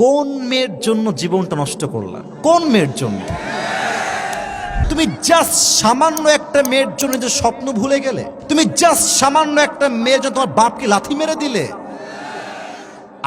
কোন মেয়ের জন্য জীবনটা নষ্ট করলা? কোন মেয়ের জন্য? তুমি জাস্ট সামান্য একটা মেয়ের জন্য যে স্বপ্ন ভুলে গেলে? তুমি জাস্ট সামান্য একটা মেয়ের জন্য তোমার বাপকে লাথি মেরে দিলে?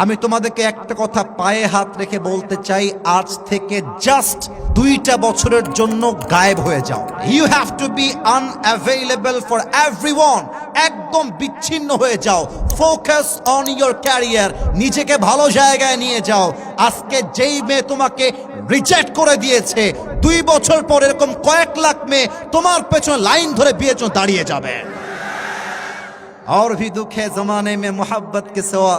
আমি তোমাদেরকে একটা কথা পায়ে হাত রেখে বলতে চাই, আজ থেকে জাস্ট 2টা বছরের জন্য গায়েব হয়ে যাও। You have to be unavailable for everyone. একদম বিচ্ছিন্ন হয়ে যাও। Focus on your career. নিজেকে ভালো জায়গায় নিয়ে যাও। আজকে যেই মেয়ে তোমাকে রিজেক্ট করে দিয়েছে, 2 বছর পর এরকম কয়েক লাখ মেয়ে তোমার পেছনে লাইন ধরে বিয়ের জন্য দাঁড়িয়ে যাবে। और भी दुख है जमाने में मोहब्बत के सिवा,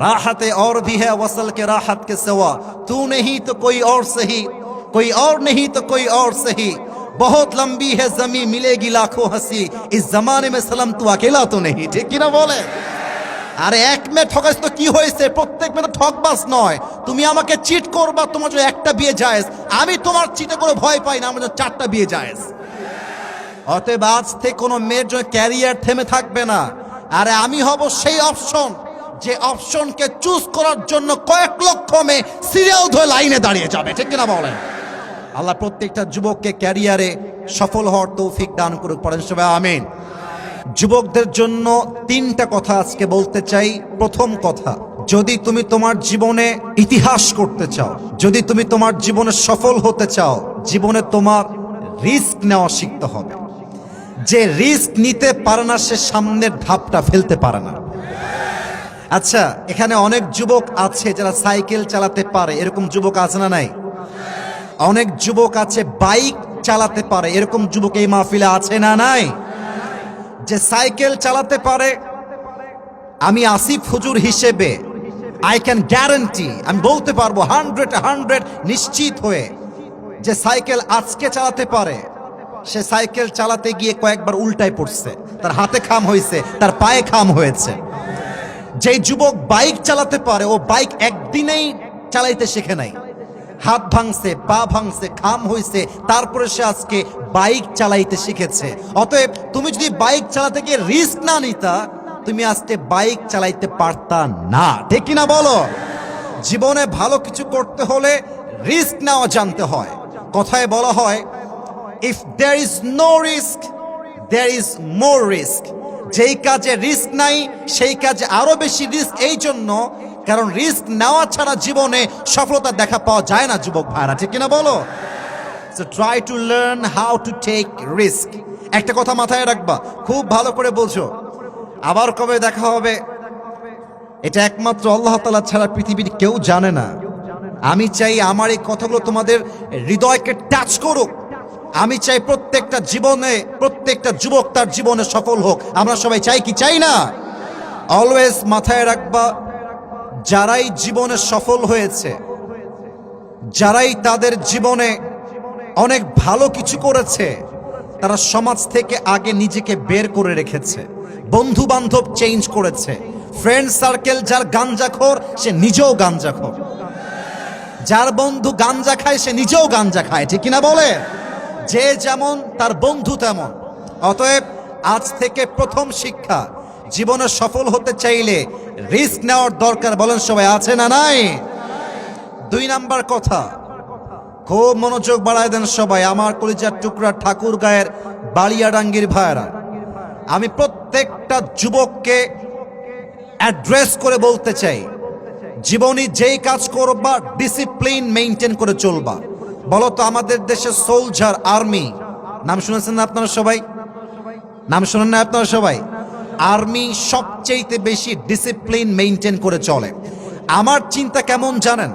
राहत और भी है वसल के राहत के सिवा, तू नहीं तो कोई और सही, कोई और नहीं तो कोई और सही, बहुत लंबी है जमीन मिलेगी लाखों हंसी, इस जमाने में सलाम तू अकेला तो नहीं। ठीक কি না বলে? আরে এক মেয়ে ঠকাইছ তো কি হয়েছে? প্রত্যেক মেয়ে তো ঠকবাজ নয়। তুমি আমাকে চিট করবা, তোমার জন্য একটা বিয়ে জায়েজ। আমি তোমার চিটে করে ভয় পাই না, আমার জন্য 4টা বিয়ে জায়েজ। অতএব আজ থেকে কোনো মেয়ের জন্য ক্যারিয়ার থেমে থাকবে না। আরে আমি হব সেই অপশন, যে অপশনকে চুজ করার জন্য কয়েক লক্ষ মেয়ে সিরিয়াল ধরে লাইনে দাঁড়িয়ে যাবে। ঠিক কিনা বলেন? আল্লাহ প্রত্যেকটা যুবককে ক্যারিয়ারে সফল হওয়ার তৌফিক দান করুক। পড়েন সবাই আমিন। যুবকদের জন্য 3টা কথা আজকে বলতে চাই। প্রথম কথা, যদি তুমি তোমার জীবনে ইতিহাস করতে চাও, যদি তুমি তোমার জীবনে সফল হতে চাও, জীবনে তোমার রিস্ক নেওয়া শিখতে হবে। যে রিস্ক নিতে পারে না সে সামনের ধাপটা ফেলতে পারে না। আচ্ছা, এখানে অনেক যুবক আছে যারা সাইকেল চালাতে পারে, এরকম যুবক আছে না নাই? অনেক যুবক আছে বাইক চালাতে পারে, এরকম যুবক এই মাহফিলে আছে না নাই? যে সাইকেল চালাতে পারে, আমি আসিফ হুজুর হিসেবে আই ক্যান গ্যারান্টি, আমি বলতে পারবো 100 নিশ্চিত হয়ে, যে সাইকেল আজকে চালাতে পারে, সে সাইকেল চালাতে গিয়ে কয়েকবার উল্টায় পড়ছে, তার হাতে খাম হয়েছে, তার পায়ে খাম হয়েছে। যেই যুবক বাইক চালাতে পারে, ও বাইক একদিনেই চালাইতে শেখে নাই, হাত ভাঙছে, পা ভাঙছে, খাম হয়েছে, তারপরে সে আজকে বাইক চালাইতে শিখেছে। অতএব তুমি যদি বাইক চালাতে গিয়ে রিস্ক না নিতা, তুমি আজকে বাইক চালাইতে পারতা না। ঠিক কিনা বলো? জীবনে ভালো কিছু করতে হলে রিস্ক নেওয়া জানতে হয়। কথায় বলা হয়, if there is no risk there is more risk. যেই কাজে রিস্ক নাই সেই কাজে আরো বেশি রিস্ক। এই জন্য, কারণ রিস্ক নেওয়া ছাড়া জীবনে সফলতা দেখা পাওয়া যায় না যুবক ভাইরা। ঠিক কিনা বলো? So try to learn how to take risk. একটা কথা মাথায় রাখবা, খুব ভালো করে বোঝো, আবার কবে দেখা হবে এটা একমাত্র আল্লাহ তাআলা ছাড়া পৃথিবীর কেউ জানে না। আমি চাই আমার এই কথাগুলো তোমাদের হৃদয়কে টাচ করুক। আমি চাই প্রত্যেকটা জীবনে, প্রত্যেকটা যুবক তার জীবনে সফল হোক। আমরা সবাই চাই কি চাই না? অলওয়েজ মাথায় রাখবা, যারাই জীবনে সফল হয়েছে, যারাই তাদের জীবনে অনেক ভালো কিছু করেছে, তারা সমাজ থেকে আগে নিজেকে বের করে রেখেছে, বন্ধু বান্ধব চেঞ্জ করেছে। ফ্রেন্ড সার্কেল যার গাঞ্জাখোর, সে নিজেও গাঞ্জাখোর। যার বন্ধু গাঞ্জা খায়, সে নিজেও গাঞ্জা খায়। ঠিক কিনা বলে? যে যেমন তার বন্ধু তেমন। অতএব আজ থেকে প্রথম শিক্ষা, জীবনে সফল হতে চাইলে রিস্ক নেওয়ার দরকার। বলেন সবাই, আছে না নাই? 2 নাম্বার কথা, খুব মনোযোগ বাড়ায় দেন সবাই, আমার কলিজার টুকরা ঠাকুর গায়ের বালিয়াডাঙ্গির ভাইরা। আমি প্রত্যেকটা যুবককে অ্যাড্রেস করে বলতে চাই, জীবনে যেই কাজ করবা ডিসিপ্লিন মেইনটেইন করে চলবা। বলো তো, আমাদের দেশে সোলজার, আর্মি নাম শুনেছেন না আপনারা সবাই? নাম শুনেন না আপনারা সবাই? আর্মি সবচেয়ে বেশি ডিসিপ্লিন মেইনটেইন করে চলে। আমার চিন্তা কেমন জানেন?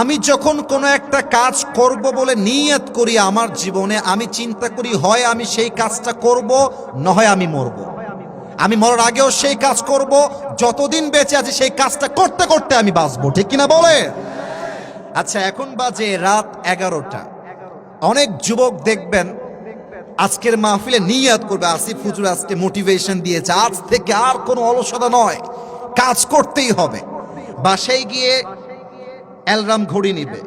আমি যখন কোনো একটা কাজ করব বলে নিয়ত করি আমার জীবনে, আমি চিন্তা করি হয় আমি সেই কাজটা করব, না হয় আমি মরব। আমি মরার আগেও সেই কাজ করব, যতদিন বেঁচে আছি সেই কাজটা করতে করতে আমি বাঁচবো। ঠিক কিনা বলে? আচ্ছা, এখন বাজে রাত 11টা। অনেক যুবক দেখবেন আজকের মাহফিলে নিয়ত করবে, আসিফ হুজুর আজকে মোটিভেশন দিয়েছে, আজ থেকে আর কোনো অলসতা নয়, কাজ করতেই হবে। বাসায় গিয়ে অ্যালার্ম ঘড়ি নিবে,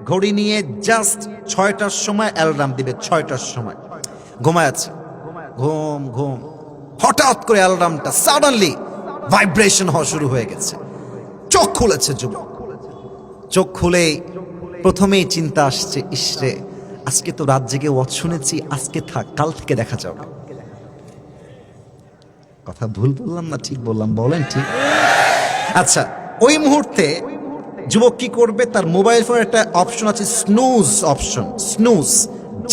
ঘড়ি নিয়ে জাস্ট 6টার সময় অ্যালার্ম দিবে। 6টার সময় ঘুমায় আছে, ঘুম ঘুম, হঠাৎ করে অ্যালার্মটা সাডেনলি ভাইব্রেশন হওয়া শুরু হয়ে গেছে। চোখ খুলেছে যুবক। চোখ খুলেই প্রথমেই চিন্তা আসছে, ইসরে আজকে তো রাত জেগে ওয়াজ শুনেছি, আজকে থাক, কাল থেকে দেখা যাবে। কথা ভুল বললাম না ঠিক বললাম? বলেন ঠিক। আচ্ছা, ওই মুহূর্তে যুবক কি করবে? তার মোবাইল ফোনের একটা অপশন আছে, স্নুজ অপশন, স্নুজ,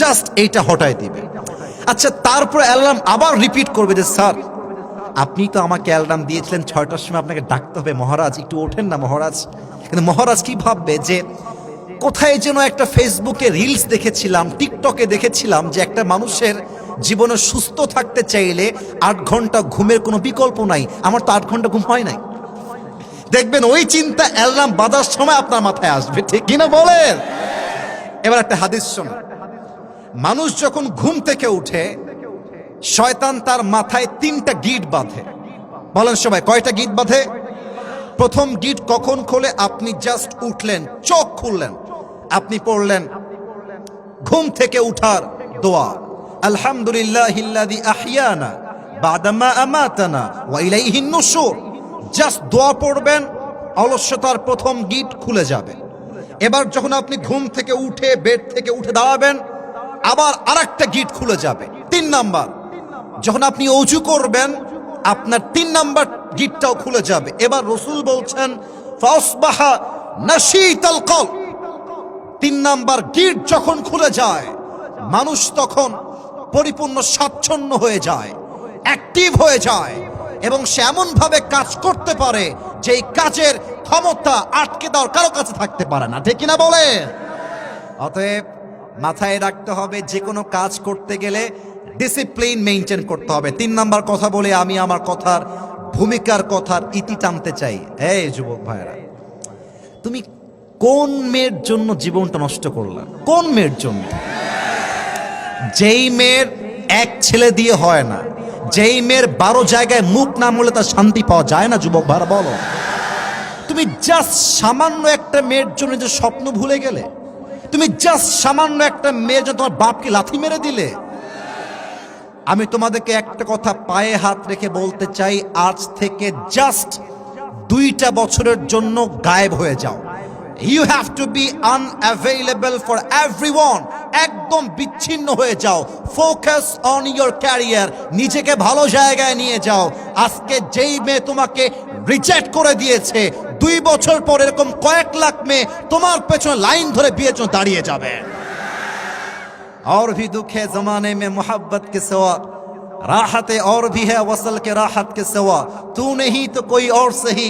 জাস্ট এইটা হটায় দিবে। আচ্ছা, তারপর অ্যালার্ম আবার রিপিট করবে যে স্যার আপনি তো আমাকে অ্যালার্ম দিয়েছিলেন 6টার সময়, আপনাকে ডাকতে হবে মহারাজ, একটু ওঠেন না মহারাজ। কিন্তু মহারাজ কি ভাববে যে কোথায় যেন একটা ফেসবুকে রিলস দেখেছিলাম, টিকটকে দেখেছিলাম যে একটা মানুষের জীবনে সুস্থ থাকতে চাইলে 8 ঘন্টা ঘুমের কোনো বিকল্প নাই। আমার তো 8 ঘন্টা ঘুম হয় নাই। দেখবেন ওই চিন্তা অ্যালার্ম বাজার সময় আপনার মাথায় আসবে, ঠিক কিনা বলেন? এবার একটা হাদিস শোনো। মানুষ যখন ঘুম থেকে উঠে শয়তান তার মাথায় 3টা গিট বাঁধে। বলেন সবাই, কয়টা গিট বাঁধে? প্রথম গিট কখন খোলে? আপনি জাস্ট উঠলেন, চোখ খুললেন, আপনি পড়লেন ঘুম থেকে উঠার দোয়া, আলহামদুলিল্লাহিল্লাযী আহইয়ানা বাদা মা আমাতানা ওয়া ইলাইহিন নুশুর। জাস্ট দোয়া পড়বেন, অলস্যতার প্রথম গিট খুলে যাবে। এবার যখন আপনি ঘুম থেকে উঠে বেড থেকে উঠে দাঁড়াবেন, আবার আরেকটা গিট খুলে যাবে। 3 নাম্বার, যখন আপনি ওযু করবেন আপনার 3 নাম্বার গিটটাও খুলে যাবে। এবার রাসূল বলছেন ফাসবাহা নাশীতাল কলব। 3 নাম্বার গিট যখন খুলে যায়, মানুষ তখন পরিপূর্ণ স্বাচ্ছন্দ্য হয়ে যায়, অ্যাক্টিভ হয়ে যায়, এবং সে এমন ভাবে কাজ করতে পারে যে এই কাজের ক্ষমতা আটকে দেওয়ার কারো কাছে থাকতে পারে না, ঠিক কিনা বলে? অতএব মাথায় রাখতে হবে, যে কোনো কাজ করতে গেলে ডিসিপ্লিন মেইনটেইন করতে হবে। 3 নাম্বার কথা বলে আমি আমার কথার ভূমিকার কথার ইতি টানতে চাই। এই যুবক ভাইরা, তুমি কোন মেয়ের জন্য জীবনটা নষ্ট করলা? কোন মেয়ের জন্য? যেই মেয়ের এক ছেলে দিয়ে হয় না, যেই মেয়ের 12 জায়গায় মুখ না মলে তার শান্তি পাওয়া যায় না। যুবক ভাইরা বলো, তুমি জাস্ট সামান্য একটা মেয়ের জন্য যে স্বপ্ন ভুলে গেলে, তুমি জাস্ট সামান্য একটা মেয়ের জন্য তোমার বাপকে লাথি মেরে দিলে। আমি তোমাদেরকে একটা কথা পায়ে হাত রেখে বলতে চাই, আজ থেকে জাস্ট 2টা বছরের জন্য গায়েব হয়ে যাও। You have to be unavailable for everyone. একদম বিচ্ছিন্ন হয়ে যাও। Focus on your career. নিজেকে ভালো জায়গায় নিয়ে যাও। আজকে যেই মেয়ে তোমাকে রিজেক্ট করে দিয়েছে, 2 বছর পর এরকম কয়েক লাখ মেয়ে তোমার পেছনে লাইন ধরে বিয়ের জন্য দাঁড়িয়ে যাবে। और भी दुख है जमाने में मोहब्बत के सिवा, राहत और भी है वसल के राहत के सिवा, तू नहीं तो कोई और सही,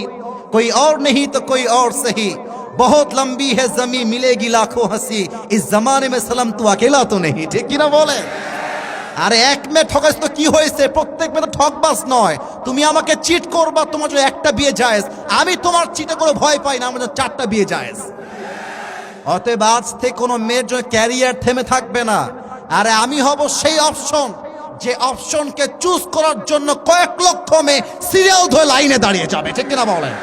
कोई और नहीं तो कोई और सही, बहुत लंबी है जमी मिलेगी लाखों हंसी, इस जमाने में सलम तू अकेला तो नहीं, ठीक কি না বলে? আরে এক মেয়ে ঠকাইছ তো কি হয়েছে? প্রত্যেক মেয়ে তো ঠকবাজ নয়। তুমি আমাকে চিট করবা, তোমার জন্য একটা বিয়ে জায়েজ। আমি তোমার চিটে করে ভয় পাই না, আমার জন্য 4টা বিয়ে জায়েজ। অতএব আজ থেকে কোনো মেয়ের জন্য ক্যারিয়ার থেমে থাকবে না। আরে আমি হব সেই অপশন, যে অপশনকে চুজ করার জন্য কয়েক লক্ষ মেয়ে সিরিয়াল ধরে লাইনে দাঁড়িয়ে যাবে, ঠিক কিনা বলেন?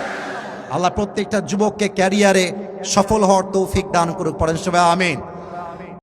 আল্লাহ প্রত্যেকটা যুবককে ক্যারিয়ারে সফল হওয়ার তৌফিক দান করুক, পড়েন সবাই আমিন।